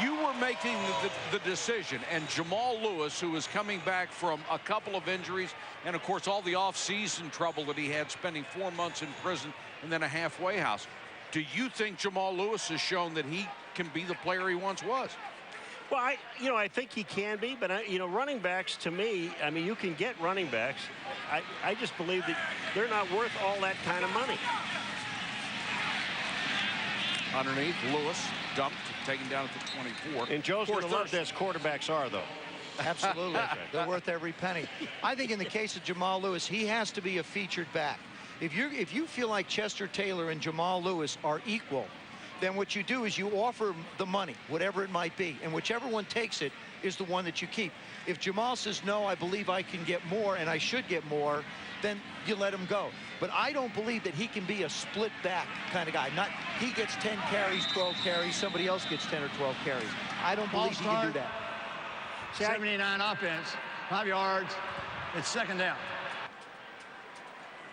You were making the decision, and Jamal Lewis, who is coming back from a couple of injuries, and of course all the off-season trouble that he had, spending 4 months in prison and then a halfway house. Do you think Jamal Lewis has shown that he can be the player he once was? Well, I think he can be, but running backs, to me, I mean, you can get running backs. I just believe that they're not worth all that kind of money. Underneath, Lewis dumped, taken down at the 24. And Joe's going to love this. Quarterbacks are, though. Absolutely. They're worth every penny. I think in the case of Jamal Lewis, he has to be a featured back. If you feel like Chester Taylor and Jamal Lewis are equal, then what you do is you offer the money, whatever it might be, and whichever one takes it is the one that you keep. If Jamal says, no, I believe I can get more and I should get more, then you let him go. But I don't believe that he can be a split back kind of guy. Not he gets 10 carries, 12 carries, somebody else gets 10 or 12 carries. I don't believe he can do that. 79 offense, 5 yards. It's second down.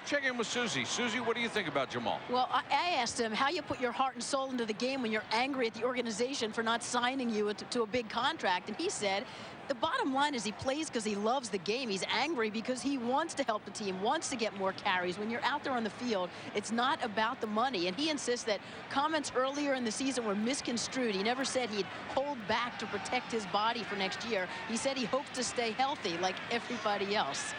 Check in with Susie. Susie, what do you think about Jamal? Well, I asked him how you put your heart and soul into the game when you're angry at the organization for not signing you to a big contract. And he said, the bottom line is he plays because he loves the game. He's angry because he wants to help the team, wants to get more carries. When you're out there on the field, it's not about the money. And he insists that comments earlier in the season were misconstrued. He never said he'd hold back to protect his body for next year. He said he hopes to stay healthy like everybody else.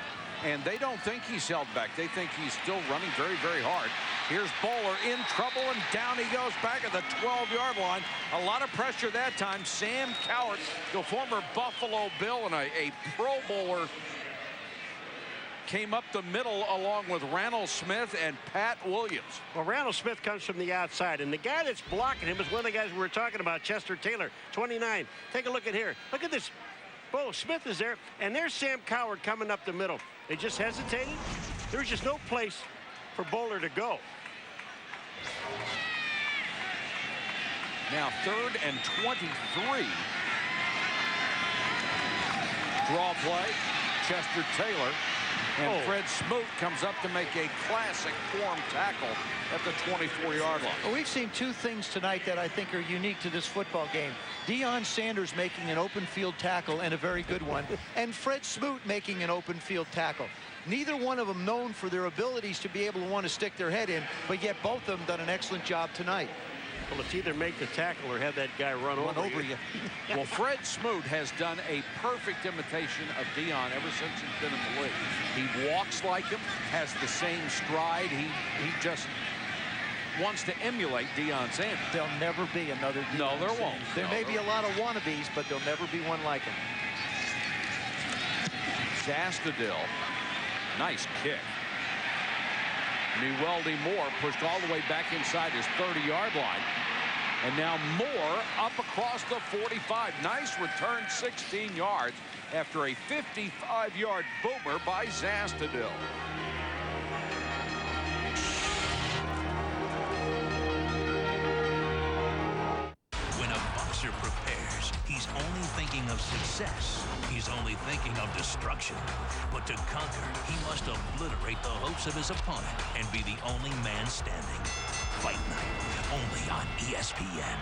And they don't think he's held back. They think he's still running very, very hard. Here's Bowler in trouble, and down he goes back at the 12-yard line. A lot of pressure that time. Sam Cowart, the former Buffalo Bill and a Pro Bowler, came up the middle along with Randall Smith and Pat Williams. Well, Randall Smith comes from the outside, and the guy that's blocking him is one of the guys we were talking about, Chester Taylor, 29. Take a look at here. Look at this. Bo Smith is there, and there's Sam Cowart coming up the middle. They just hesitated. There's just no place for Bowler to go. Now 3rd and 23. Draw play. Chester Taylor. And Fred Smoot comes up to make a classic form tackle at the 24-yard line. Well, we've seen two things tonight that I think are unique to this football game. Deion Sanders making an open field tackle, and a very good one, and Fred Smoot making an open field tackle. Neither one of them known for their abilities to be able to want to stick their head in, but yet both of them done an excellent job tonight. Well, it's either make the tackle or have that guy run over you. Well, Fred Smoot has done a perfect imitation of Deion ever since he's been in the league. He walks like him, has the same stride. He just wants to emulate Deion Sanders. There'll never be another Deion No, there won't. Sanders. There may be a lot of wannabes, but there'll never be one like him. Zastudil, nice kick. Moreeeee Moore pushed all the way back inside his 30-yard line. And now Moore up across the 45. Nice return, 16 yards after a 55-yard boomer by Zastudil. When a boxer prepares, he's only thinking of success. He's only thinking of destruction. But to conquer, he must obliterate the hopes of his opponent and be the only man standing. Fight Night, only on ESPN.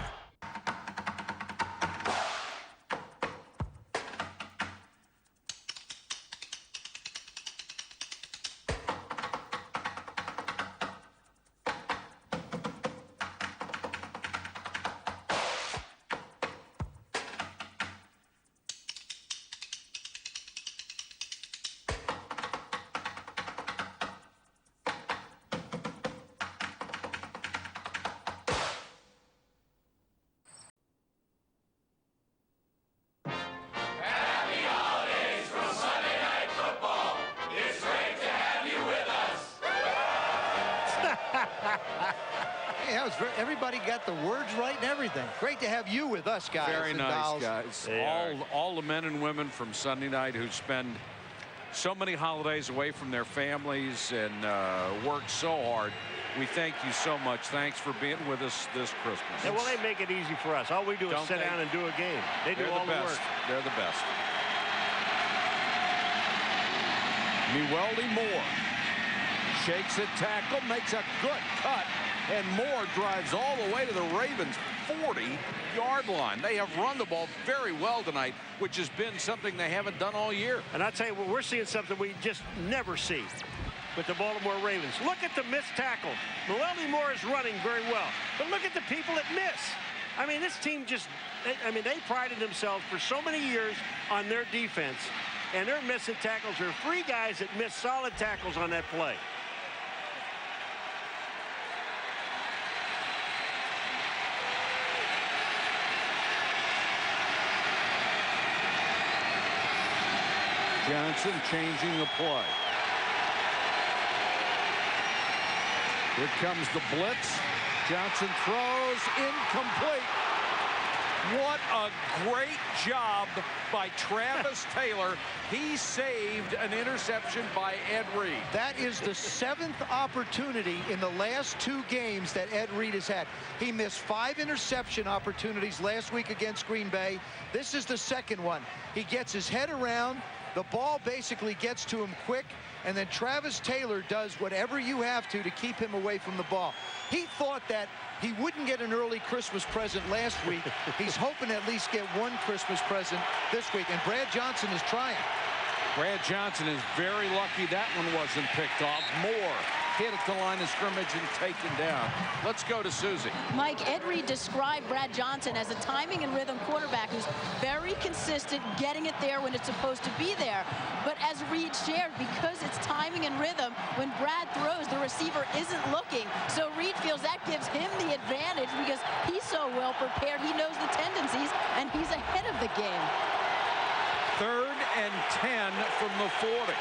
Hey, that was everybody got the words right and everything. Great to have you with us, guys. Very nice, dolls. guys. All the men and women from Sunday night who spend so many holidays away from their families and work so hard. We thank you so much. Thanks for being with us this Christmas. Yeah, well, they make it easy for us. All we do is sit down and do a game. They do all the work. They're the best. Moreeeee Moore shakes a tackle, makes a good cut, and Moore drives all the way to the Ravens 40-yard line. They have run the ball very well tonight, which has been something they haven't done all year. And I'll tell you what, we're seeing something we just never see with the Baltimore Ravens. Look at the missed tackle. Moreeeee Moore is running very well, but look at the people that miss. I mean, this team just, they prided themselves for so many years on their defense, and they're missing tackles. There are 3 guys that missed solid tackles on that play. Johnson changing the play. Here comes the blitz. Johnson throws incomplete. What a great job by Travis Taylor. He saved an interception by Ed Reed. That is the 7th opportunity in the last 2 games that Ed Reed has had. He missed 5 interception opportunities last week against Green Bay. This is the 2nd one. He gets his head around. The ball basically gets to him quick, and then Travis Taylor does whatever you have to keep him away from the ball. He thought that he wouldn't get an early Christmas present last week. He's hoping to at least get 1 Christmas present this week, and Brad Johnson is trying. Brad Johnson is very lucky that one wasn't picked off. Moore hit at the line of scrimmage and taken down. Let's go to Susie. Mike, Ed Reed described Brad Johnson as a timing and rhythm quarterback who's very consistent, getting it there when it's supposed to be there. But as Reed shared, because it's timing and rhythm, when Brad throws, the receiver isn't looking. So Reed feels that gives him the advantage because he's so well prepared. He knows the tendencies, and he's ahead of the game. 3rd and 10 from the 40.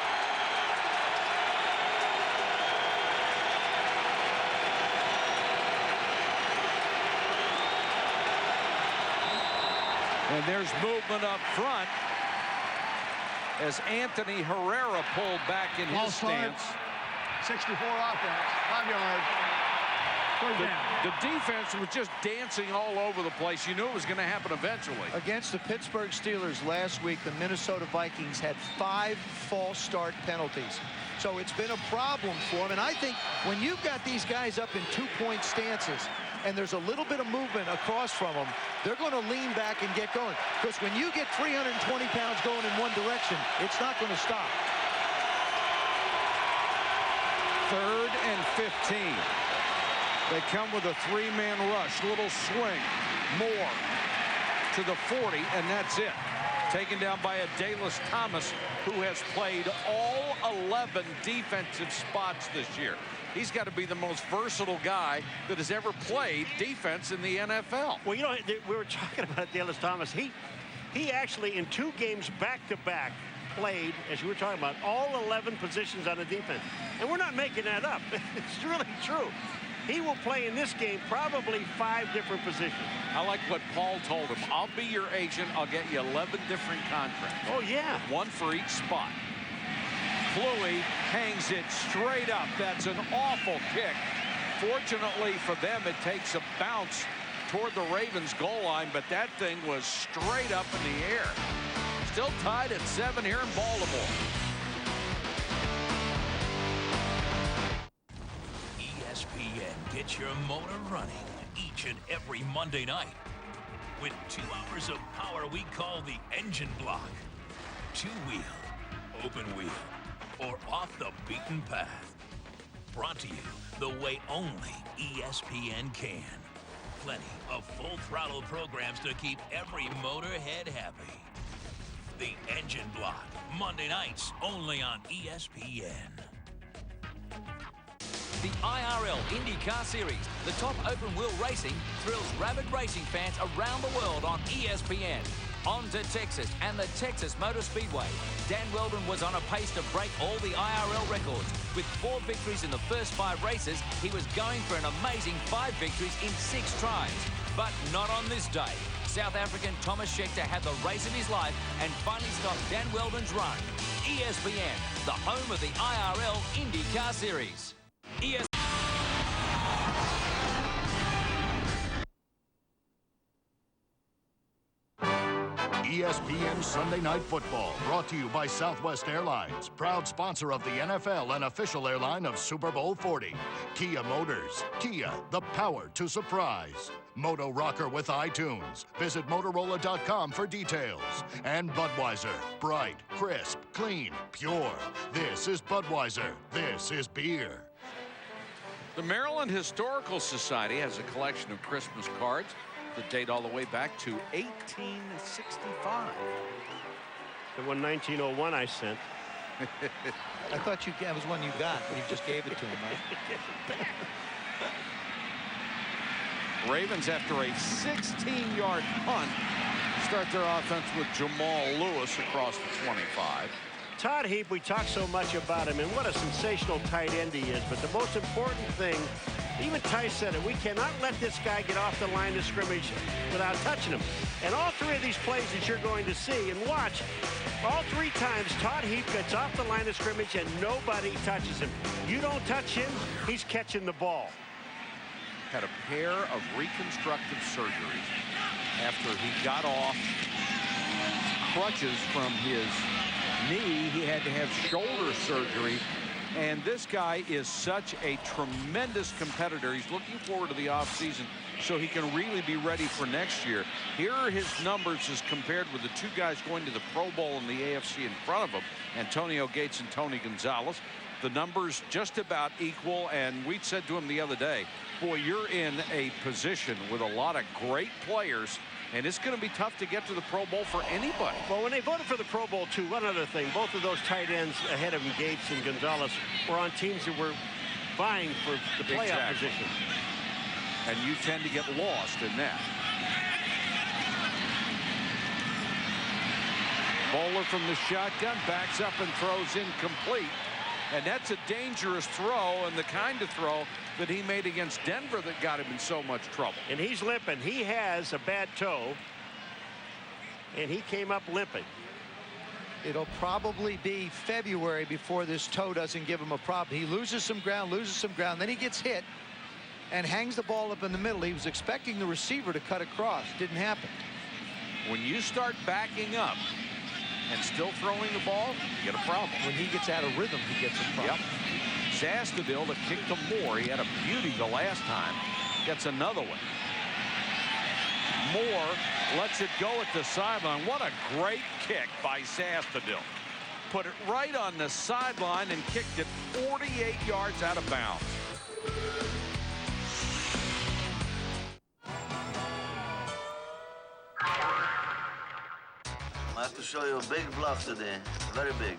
And there's movement up front as Anthony Herrera pulled back in his stance. 64 offense, 5 yards. The defense was just dancing all over the place. You knew it was going to happen eventually. Against the Pittsburgh Steelers last week, the Minnesota Vikings had 5 false start penalties. So it's been a problem for them. And I think when you've got these guys up in 2-point stances and there's a little bit of movement across from them, they're going to lean back and get going. Because when you get 320 pounds going in one direction, it's not going to stop. 3rd and 15. They come with a 3-man rush. Little swing. Moore to the 40, and that's it. Taken down by a Dallas Thomas, who has played all 11 defensive spots this year. He's got to be the most versatile guy that has ever played defense in the NFL. Well, you know, we were talking about Dallas Thomas. He actually, in 2 games back-to-back, played, as you were talking about, all 11 positions on the defense. And we're not making that up. It's really true. He will play in this game probably 5 different positions. I like what Paul told him. I'll be your agent. I'll get you 11 different contracts. Oh, yeah. 1 for each spot. Kluwe hangs it straight up. That's an awful kick. Fortunately for them, it takes a bounce toward the Ravens goal line, but that thing was straight up in the air. Still tied at 7 here in Baltimore. ESPN gets your motor running each and every Monday night with 2 hours of power we call the engine block. 2-wheel, open wheel, or off the beaten path. Brought to you the way only ESPN can. Plenty of full throttle programs to keep every motorhead happy. The Engine Block, Monday nights only on ESPN. The IRL IndyCar Series, the top open-wheel racing, thrills rabid racing fans around the world on ESPN. On to Texas and the Texas Motor Speedway. Dan Weldon was on a pace to break all the IRL records. With 4 victories in the first 5 races, he was going for an amazing 5 victories in 6 tries. But not on this day. South African Thomas Scheckter had the race of his life and finally stopped Dan Weldon's run. ESPN, the home of the IRL IndyCar Series. ESPN Sunday Night Football, brought to you by Southwest Airlines, proud sponsor of the NFL and official airline of Super Bowl 40. Kia Motors. Kia, the power to surprise. Moto Rocker with iTunes. Visit Motorola.com for details. And Budweiser. Bright, crisp, clean, pure. This is Budweiser. This is beer. The Maryland Historical Society has a collection of Christmas cards that date all the way back to 1865. The one 1901 I sent. I thought that was one you got, but you just gave it to him, right? Ravens, after a 16-yard punt, start their offense with Jamal Lewis across the 25. Todd Heap, we talk so much about him, and what a sensational tight end he is. But the most important thing, even Ty said it, we cannot let this guy get off the line of scrimmage without touching him. And all three of these plays that you're going to see, and watch, all three times Todd Heap gets off the line of scrimmage and nobody touches him. You don't touch him, he's catching the ball. Had a pair of reconstructive surgeries after he got off crutches from his knee. He had to have shoulder surgery, and this guy is such a tremendous competitor. He's looking forward to the offseason so he can really be ready for next year. Here are his numbers as compared with the two guys going to the Pro Bowl in the AFC in front of him, Antonio Gates and Tony Gonzalez. The numbers just about equal, and we said to him the other day, boy, you're in a position with a lot of great players, and it's going to be tough to get to the Pro Bowl for anybody. Well, when they voted for the Pro Bowl, too, one other thing, both of those tight ends ahead of him, Gates and Gonzalez, were on teams that were vying for the playoff position. And you tend to get lost in that. Bowler from the shotgun, backs up and throws incomplete. And that's a dangerous throw, and the kind of throw that he made against Denver that got him in so much trouble. And he's limping. He has a bad toe, and he came up limping. It'll probably be February before this toe doesn't give him a problem. He loses some ground, then he gets hit and hangs the ball up in the middle. He was expecting the receiver to cut across. Didn't happen. When you start backing up and still throwing the ball, you get a problem. When he gets out of rhythm, he gets a problem. Yep. Zastudil to kick to Moore. He had a beauty the last time. Gets another one. Moore lets it go at the sideline. What a great kick by Zastudil. Put it right on the sideline and kicked it 48 yards out of bounds. I have to show you a big bluff today. Very big.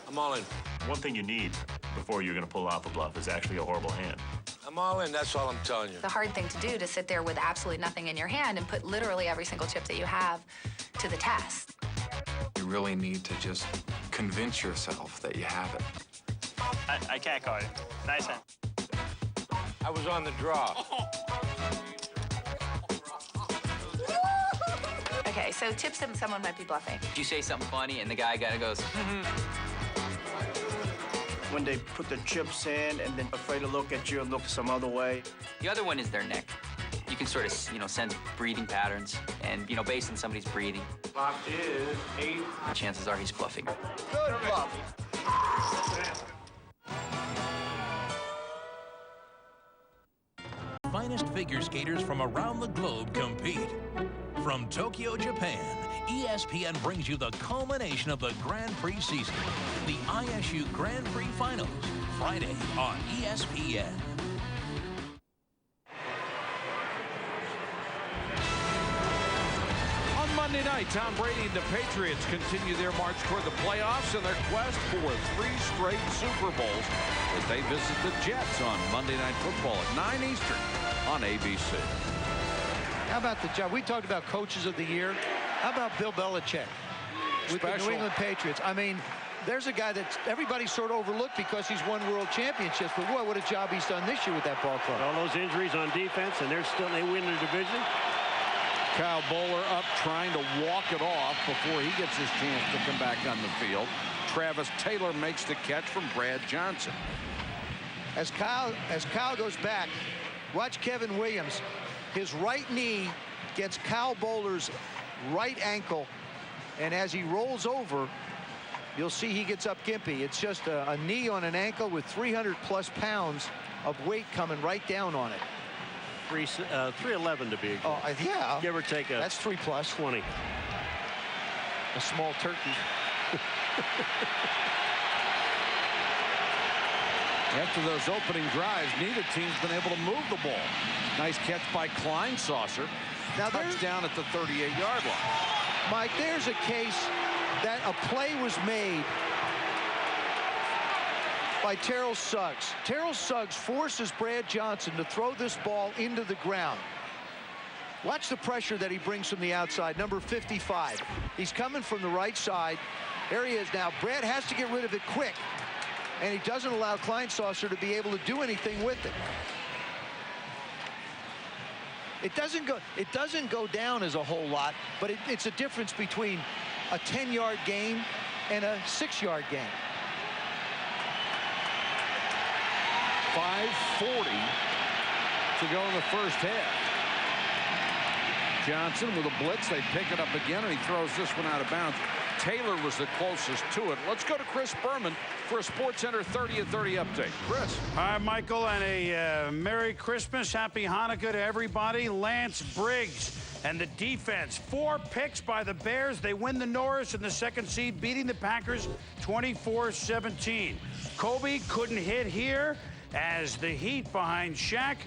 I'm all in. One thing you need before you're going to pull off a bluff is actually a horrible hand. I'm all in, that's all I'm telling you. The hard thing to do to sit there with absolutely nothing in your hand and put literally every single chip that you have to the test. You really need to just convince yourself that you have it. I can't call it. Nice hand. I was on the draw. Okay, so tips that someone might be bluffing. If you say something funny and the guy kind of goes, When they put the chips in and then afraid to look at you and look some other way. The other one is their neck. You can sort of, sense breathing patterns and, based on somebody's breathing. Clock is 8. Chances are he's bluffing. Good bluff. Finest figure skaters from around the globe compete. From Tokyo, Japan, ESPN brings you the culmination of the Grand Prix season, the ISU Grand Prix Finals, Friday on ESPN. On Monday night, Tom Brady and the Patriots continue their march toward the playoffs and their quest for 3 straight Super Bowls as they visit the Jets on Monday Night Football at 9 Eastern on ABC. How about the job? We talked about coaches of the year. How about Bill Belichick with the New England Patriots? I mean, there's a guy that everybody sort of overlooked because he's won world championships. But boy, what a job he's done this year with that ball club. All those injuries on defense, and they win the division. Kyle Bowler up trying to walk it off before he gets his chance to come back on the field. Travis Taylor makes the catch from Brad Johnson. As Kyle goes back, watch Kevin Williams. His right knee gets Cal Bowler's right ankle, and as he rolls over, you'll see he gets up gimpy. It's just a knee on an ankle with 300+ pounds of weight coming right down on it. 311 to be exact. Oh, yeah. Give or take a... That's 3+. 20. A small turkey. After those opening drives, neither team's been able to move the ball. Nice catch by Kleinsasser. Now touchdown at the 38-yard line. Mike, there's a case that a play was made by Terrell Suggs. Terrell Suggs forces Brad Johnson to throw this ball into the ground. Watch the pressure that he brings from the outside, number 55. He's coming from the right side. There he is now. Brad has to get rid of it quick, and he doesn't allow Kleinsasser to be able to do anything with it. It doesn't go down as a whole lot, but it's a difference between a 10-yard gain and a 6-yard gain. 5:40 to go in the first half. Johnson with a blitz. They pick it up again, and he throws this one out of bounds. Taylor was the closest to it. Let's go to Chris Berman for a SportsCenter 30 at 30 update. Chris. Hi, Michael, and a Merry Christmas, Happy Hanukkah to everybody. Lance Briggs and the defense. 4 picks by the Bears. They win the Norris in the second seed, beating the Packers 24-17. Kobe couldn't hit here as the Heat behind Shaq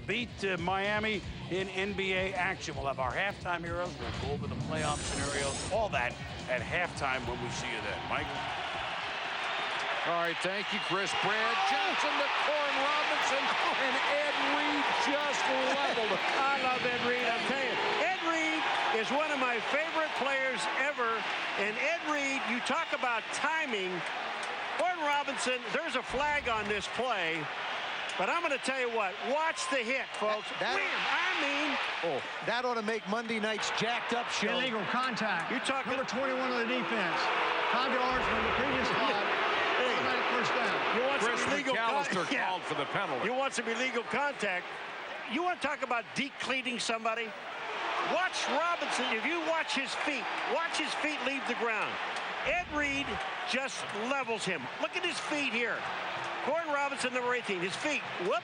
beat Miami in NBA action. We'll have our halftime heroes. We'll go over the playoff scenarios, all that at halftime when we see you then. Mike? All right, thank you, Chris. Brad Johnson to Corn Robinson, and Ed Reed just leveled. I love Ed Reed, I'm telling you. Ed Reed is one of my favorite players ever, and Ed Reed, you talk about timing. Corn Robinson, there's a flag on this play. But I'm going to tell you what, watch the hit, folks. That ought to make Monday night's jacked up show. Illegal contact. You're talking number 21 of the defense. 5 yards from the previous spot. Automatic first down. You want Chris some illegal McAllister called for the penalty. You want some illegal contact. You want to talk about decleating somebody? Watch Robinson. If you watch his feet leave the ground. Ed Reed just levels him. Look at his feet here. Corn Robinson, number 18, his feet, whoop.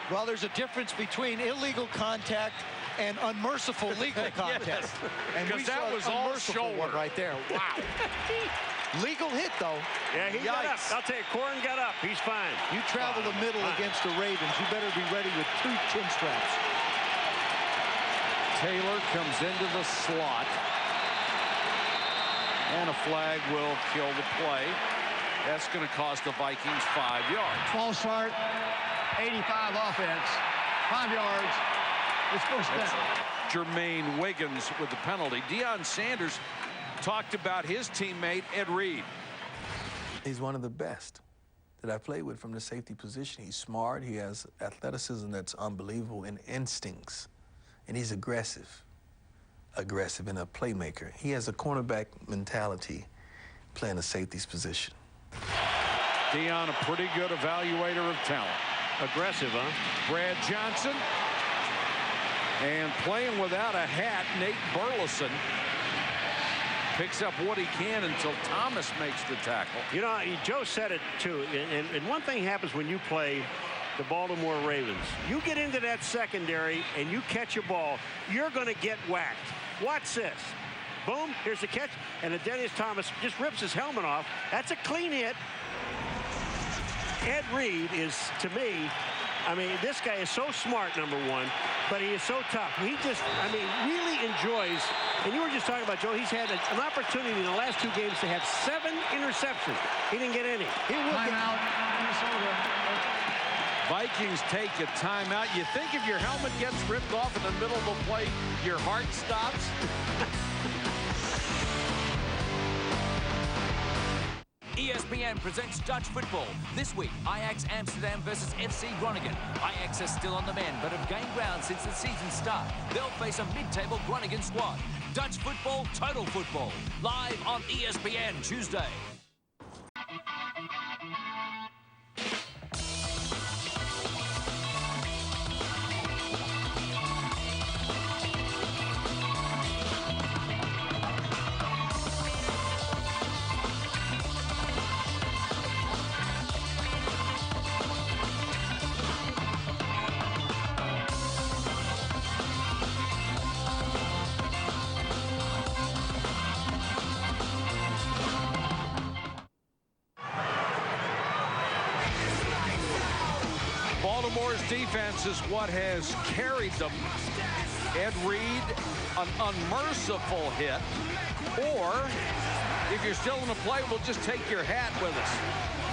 Well, there's a difference between illegal contact and unmerciful legal contact. Because that was all shoulder right there. Wow. Legal hit, though. Yeah, he got up. I'll tell you, Corn got up. He's fine. You travel the middle against the Ravens. You better be ready with 2 chin straps. Taylor comes into the slot. And a flag will kill the play. That's going to cost the Vikings 5 yards. False start, 85 offense, 5 yards. It's first down. Jermaine Wiggins with the penalty. Deion Sanders talked about his teammate, Ed Reed. He's one of the best that I played with from the safety position. He's smart. He has athleticism that's unbelievable and instincts. And he's aggressive and a playmaker. He has a cornerback mentality playing a safety's position. Deion, a pretty good evaluator of talent. Aggressive, huh? Brad Johnson. And playing without a hat, Nate Burleson picks up what he can until Thomas makes the tackle. You know, Joe said it, too. And one thing happens when you play the Baltimore Ravens. You get into that secondary and you catch a ball, you're going to get whacked. Watch this. Boom, here's the catch, and Dennis Thomas just rips his helmet off. That's a clean hit. Ed Reed is, to me, I mean, this guy is so smart, number one, but he is so tough. He just, I mean, really enjoys, and you were just talking about, Joe, he's had an opportunity in the last 2 games to have 7 interceptions. He didn't get any. He will get out. Vikings take a timeout. You think if your helmet gets ripped off in the middle of a play, your heart stops? ESPN presents Dutch football. This week, Ajax Amsterdam versus FC Groningen. Ajax are still on the mend, but have gained ground since the season start. They'll face a mid-table Groningen squad. Dutch football, total football. Live on ESPN Tuesday. Baltimore's defense is what has carried them. Ed Reed, an unmerciful hit. Or, if you're still in the play, we'll just take your hat with us.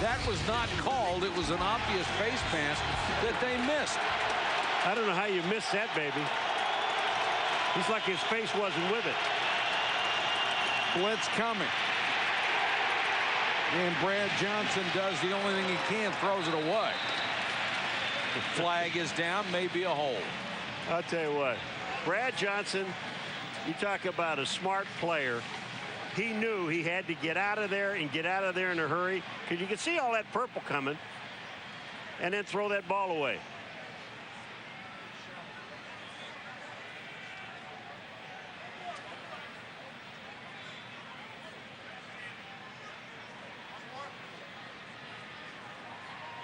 That was not called. It was an obvious face mask that they missed. I don't know how you missed that, baby. He's like his face wasn't with it. Blitz coming. And Brad Johnson does the only thing he can, throws it away. The flag is down, maybe a hold. I'll tell you what, Brad Johnson, you talk about a smart player. He knew he had to get out of there and get out of there in a hurry, because you can see all that purple coming, and then throw that ball away.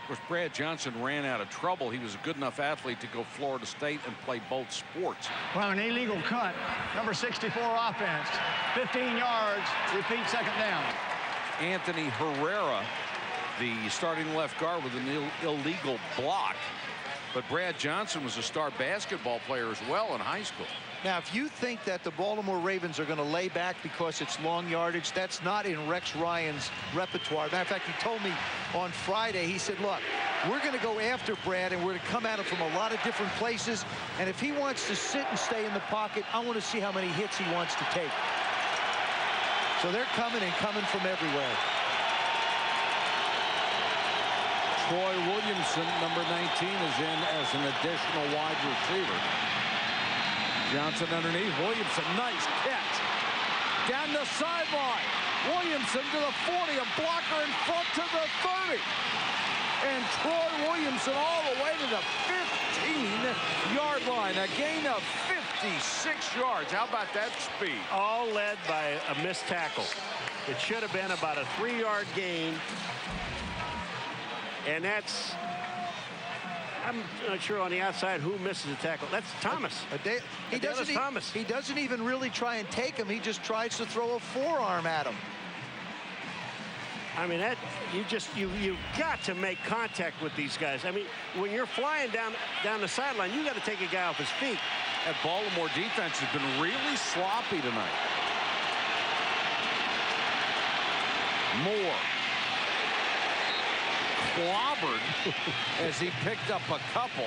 Of course, Brad Johnson ran out of trouble. He was a good enough athlete to go Florida State and play both sports. Well, an illegal cut. Number 64 offense. 15 yards. Repeat, second down. Anthony Herrera, the starting left guard, with an illegal block. But Brad Johnson was a star basketball player as well in high school. Now, if you think that the Baltimore Ravens are going to lay back because it's long yardage, that's not in Rex Ryan's repertoire. Matter of fact, he told me on Friday, he said, look, we're going to go after Brad, and we're going to come at him from a lot of different places. And if he wants to sit and stay in the pocket, I want to see how many hits he wants to take. So they're coming and coming from everywhere. Troy Williamson, number 19, is in as an additional wide receiver. Johnson underneath. Williamson, nice catch. Down the sideline. Williamson to the 40. A blocker in front to the 30. And Troy Williamson all the way to the 15-yard line. A gain of 56 yards. How about that speed? All led by a missed tackle. It should have been about a 3-yard gain. And that's, I'm not sure on the outside who misses the tackle. That's Thomas. He doesn't even really try and take him. He just tries to throw a forearm at him. I mean, that you've got to make contact with these guys. I mean, when you're flying down the sideline, you got to take a guy off his feet. That Baltimore defense has been really sloppy tonight. Moore clobbered as he picked up a couple.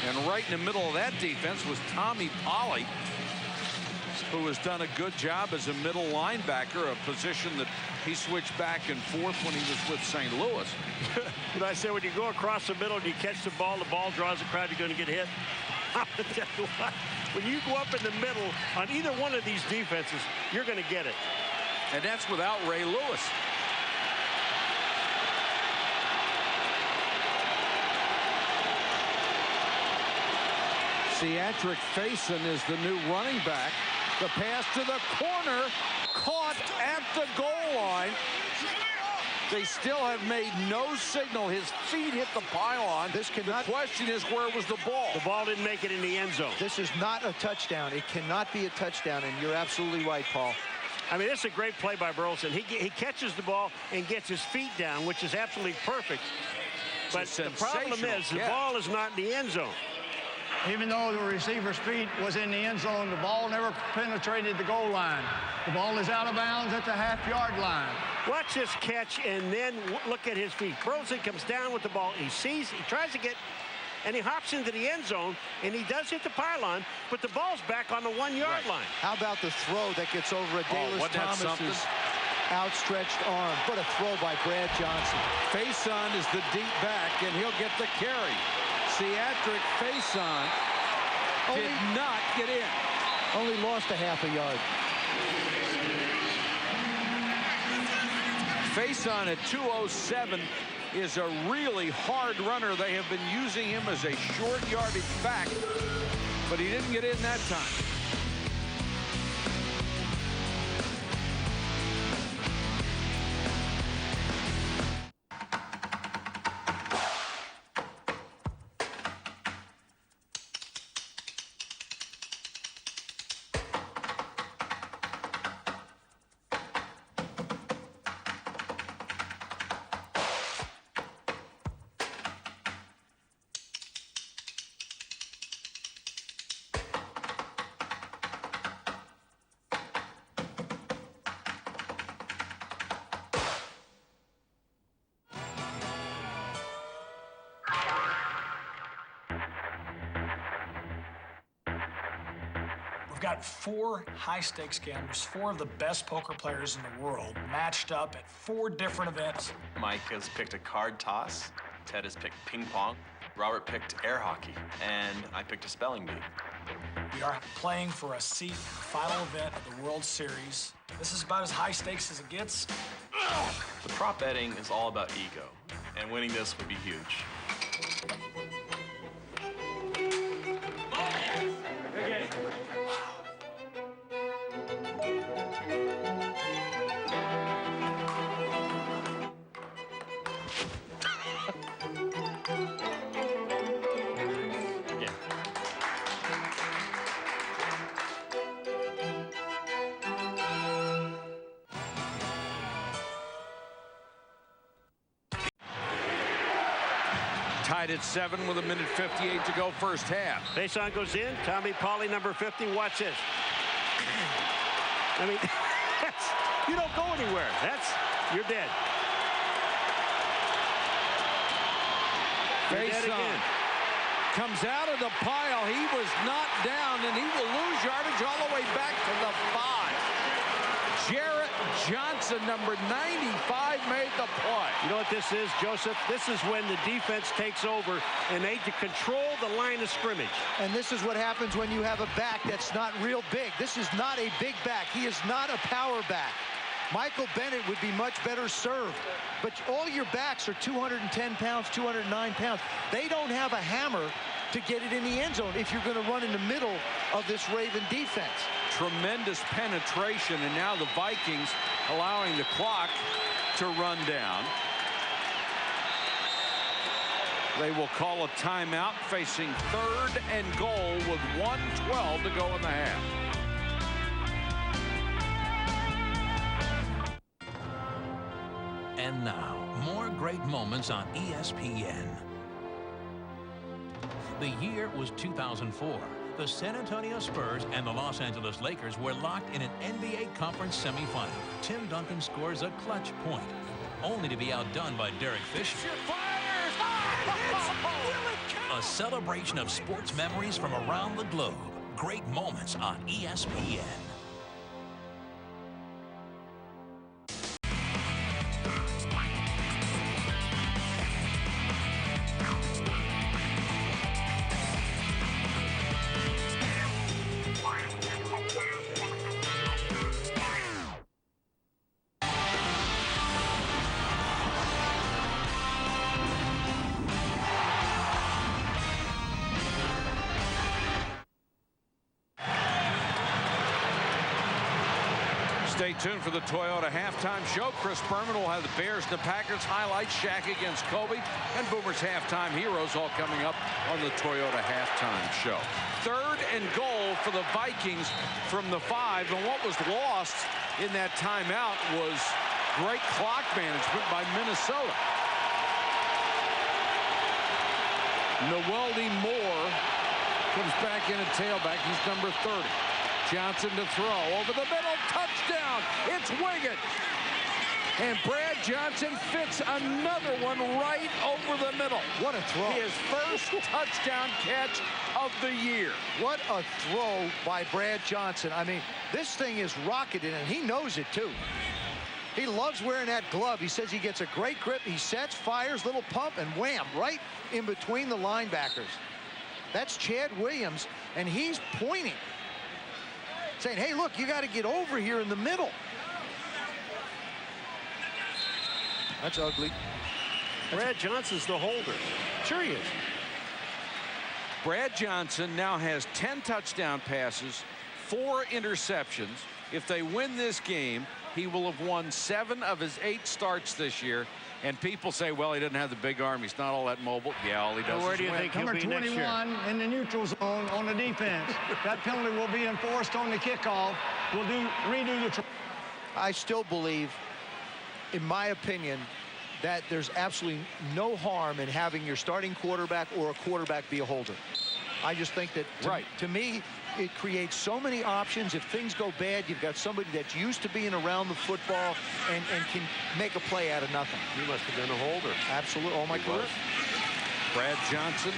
And right in the middle of that defense was Tommy Polley, who has done a good job as a middle linebacker, a position that he switched back and forth when he was with St. Louis. You know, I said when you go across the middle and you catch the ball draws the crowd, you're going to get hit. I'm gonna tell you what, when you go up in the middle on either one of these defenses, you're going to get it. And that's without Ray Lewis. Theatric Faison is the new running back. The pass to the corner, caught at the goal line. They still have made no signal. His feet hit the pylon. The question is, where was the ball? The ball didn't make it in the end zone. This is not a touchdown. It cannot be a touchdown, and you're absolutely right, Paul. I mean, this is a great play by Burleson. He catches the ball and gets his feet down, which is absolutely perfect. But the problem is the ball is not in the end zone. Even though the receiver's feet was in the end zone, the ball never penetrated the goal line. The ball is out of bounds at the half-yard line. Watch this catch and then look at his feet. Burleson comes down with the ball. He sees, he tries to get, and he hops into the end zone, and he does hit the pylon, but the ball's back on the 1-yard line. How about the throw that gets over a Dallas Thomas's outstretched arm? What a throw by Brad Johnson. Faison is the deep back, and he'll get the carry. Theatric Faison did not get in. Only lost a half a yard. Faison at 207 is a really hard runner. They have been using him as a short yardage back, but he didn't get in that time. got 4 high-stakes gamblers, 4 of the best poker players in the world, matched up at 4 different events. Mike has picked a card toss. Ted has picked ping pong. Robert picked air hockey. And I picked a spelling bee. We are playing for a seat final event of the World Series. This is about as high stakes as it gets. The prop betting is all about ego. And winning this would be huge. Okay. Tied at 7 with 1:58 to go first half. Faceon goes in. Tommy Pauly, number 50. Watch this. I mean, you don't go anywhere. You're dead. You're dead again. Comes out of the pile. He was not down, and he will lose yardage all the way back to the 5. Jarrett Johnson, number 95, made the play. You know what this is, Joseph? This is when the defense takes over and they control the line of scrimmage. And this is what happens when you have a back that's not real big. This is not a big back. He is not a power back. Michael Bennett would be much better served. But all your backs are 210 pounds, 209 pounds. They don't have a hammer to get it in the end zone if you're going to run in the middle of this Raven defense. Tremendous penetration, and now the Vikings allowing the clock to run down. They will call a timeout, facing 3rd and goal with 1:12 to go in the half. And now, more great moments on ESPN. The year was 2004. The San Antonio Spurs and the Los Angeles Lakers were locked in an NBA Conference semifinal. Tim Duncan scores a clutch point, only to be outdone by Derek Fisher. A celebration of sports memories from around the globe. Great moments on ESPN. Stay tuned for the Toyota halftime show. Chris Berman will have the Bears and the Packers highlights, Shaq against Kobe, and Boomer's halftime heroes all coming up on the Toyota halftime show. 3rd and goal for the Vikings from the 5, and what was lost in that timeout was great clock management by Minnesota. Noeldy Moore comes back in at tailback. He's number 30. Johnson to throw over the middle, touchdown. It's Wiggins. And Brad Johnson fits another one right over the middle. What a throw. His first touchdown catch of the year. What a throw by Brad Johnson. I mean, this thing is rocketing, and he knows it too. He loves wearing that glove. He says he gets a great grip. He sets, fires, little pump, and wham, right in between the linebackers. That's Chad Williams, and he's pointing, saying, hey, look, you got to get over here in the middle. That's ugly. Brad Johnson's the holder. Sure he is. Brad Johnson now has 10 touchdown passes, 4 interceptions. If they win this game, he will have won 7 of his 8 starts this year. And people say, well, he doesn't have the big arm. He's not all that mobile. Yeah, all he does Where is do you win. think he'll Number be next year? 21 in the neutral zone on the defense. That penalty will be enforced on the kickoff. We'll redo the. I still believe, in my opinion, that there's absolutely no harm in having your starting quarterback or a quarterback be a holder. I just think that, to me, it creates so many options. If things go bad, you've got somebody that's used to being around the football and can make a play out of nothing. He must have been a holder. Absolutely. All my career. Brad Johnson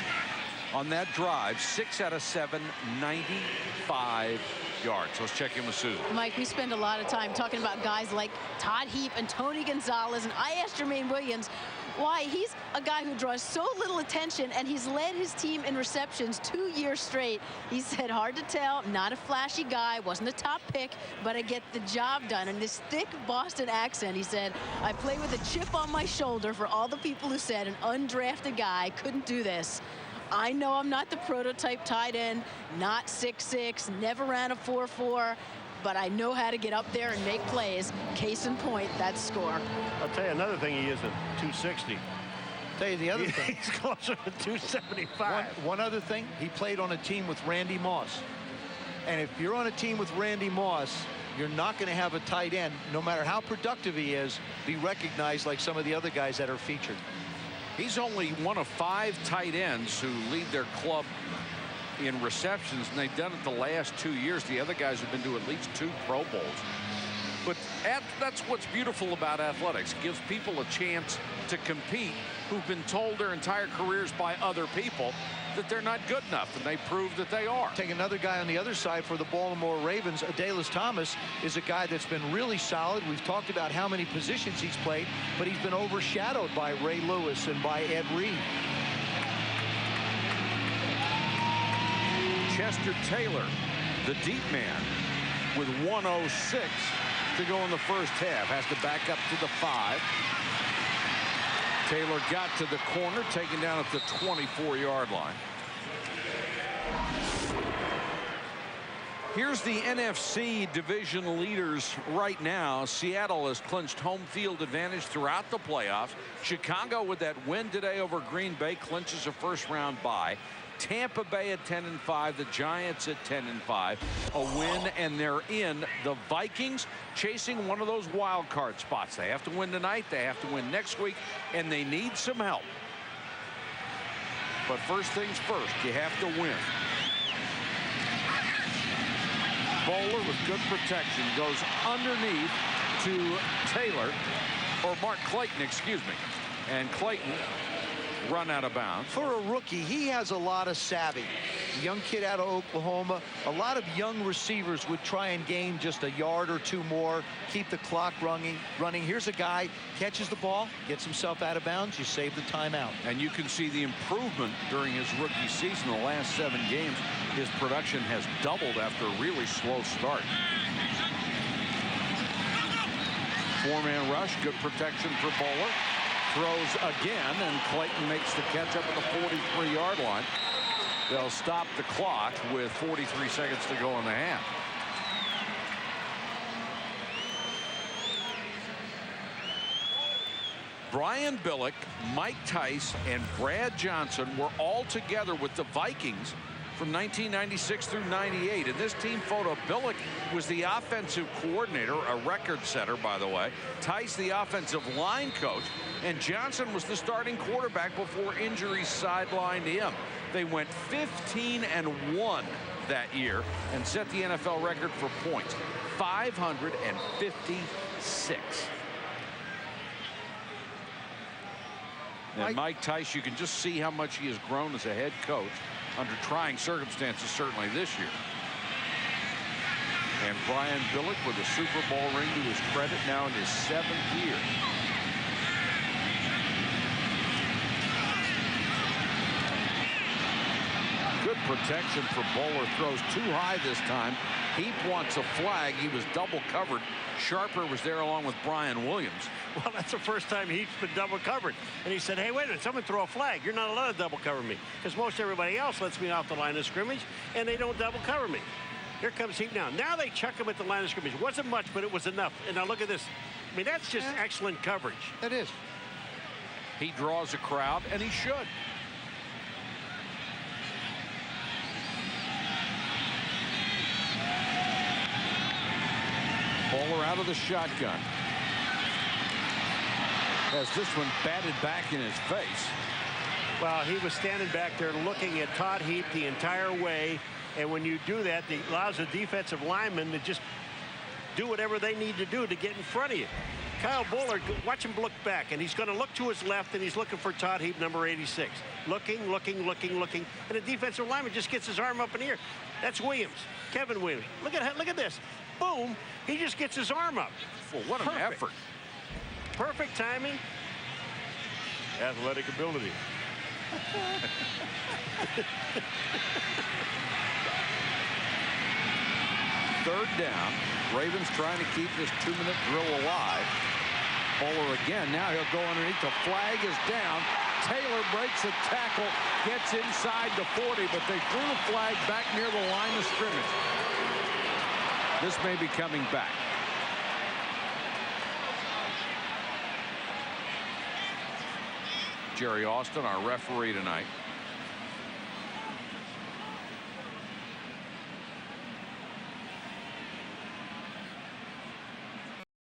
on that drive, 6 out of 7, 95 yards. Let's check in with Susan. Mike, we spend a lot of time talking about guys like Todd Heap and Tony Gonzalez, and I asked Jermaine Williams why he's a guy who draws so little attention, and he's led his team in receptions 2 years straight. He said, hard to tell, not a flashy guy, wasn't a top pick, but I get the job done. And this thick Boston accent, he said, I play with a chip on my shoulder for all the people who said an undrafted guy couldn't do this. I know I'm not the prototype tight end, not 6'6", never ran a 4.4, but I know how to get up there and make plays. Case in point, that score. I'll tell you another thing, he isn't 260. Tell you the other thing. He's closer to 275. One other thing, he played on a team with Randy Moss. And if you're on a team with Randy Moss, you're not going to have a tight end, no matter how productive he is, be recognized like some of the other guys that are featured. He's only one of 5 tight ends who lead their club in receptions, and they've done it the last 2 years. The other guys have been to at least 2 Pro Bowls. But that's what's beautiful about athletics. It gives people a chance to compete who've been told their entire careers by other people that they're not good enough, and they prove that they are. Take another guy on the other side for the Baltimore Ravens. Adalys Thomas is a guy that's been really solid. We've talked about how many positions he's played, but he's been overshadowed by Ray Lewis and by Ed Reed. Chester Taylor, the deep man, with 1:06 to go in the first half. Has to back up to the 5. Taylor got to the corner, taken down at the 24-yard line. Here's the NFC division leaders right now. Seattle has clinched home field advantage throughout the playoffs. Chicago, with that win today over Green Bay, clinches a first-round bye. Tampa Bay at 10-5, the Giants at 10-5, a win, and they're in. The Vikings chasing one of those wild card spots. They have to win tonight, they have to win next week, and they need some help. But first things first, you have to win. Bowler with good protection goes underneath to Taylor, or Mark Clayton, excuse me, and Clayton run out of bounds. For a rookie, he has a lot of savvy. A young kid out of Oklahoma. A lot of young receivers would try and gain just a yard or 2 more, keep the clock running. Here's a guy, catches the ball, gets himself out of bounds, you save the timeout. And you can see the improvement during his rookie season. The last 7 games, his production has doubled after a really slow start. 4-man rush, good protection for Bowler. Throws again, and Clayton makes the catch up at the 43-yard line. They'll stop the clock with 43 seconds to go in the half. Brian Billick, Mike Tice, and Brad Johnson were all together with the Vikings from 1996 through 98. In this team photo, Billick was the offensive coordinator, a record setter, by the way. Tice, the offensive line coach, and Johnson was the starting quarterback before injuries sidelined him. They went 15-1 that year and set the NFL record for points, 556. And Mike Tice, you can just see how much he has grown as a head coach under trying circumstances, certainly this year. And Brian Billick with a Super Bowl ring to his credit, now in his 7th year. Good protection for Bowler. Throws too high this time. Heap wants a flag. He was double covered. Sharper was there along with Brian Williams. Well, that's the first time Heap's been double covered. And he said, hey, wait a minute, someone throw a flag. You're not allowed to double cover me. Because most everybody else lets me off the line of scrimmage, and they don't double cover me. Here comes Heap now. Now they chuck him at the line of scrimmage. Wasn't much, but it was enough. And now look at this. I mean, that's just excellent coverage. It is. He draws a crowd, and he should. Bowler out of the shotgun. As this one batted back in his face. Well, he was standing back there looking at Todd Heap the entire way. And when you do that, it allows the defensive linemen to just do whatever they need to do to get in front of you. Kyle Bowler, watch him look back, and he's going to look to his left, and he's looking for Todd Heap, number 86. Looking. And the defensive lineman just gets his arm up in the air. That's Williams, Kevin Williams. Look at this. Boom. He just gets his arm up. Well, what an effort. Perfect timing. Athletic ability. Third down. Ravens trying to keep this 2-minute drill alive. Bowler again. Now he'll go underneath. The flag is down. Taylor breaks the tackle, gets inside the 40, but they threw the flag back near the line of scrimmage. This may be coming back. Jerry Austin, our referee tonight.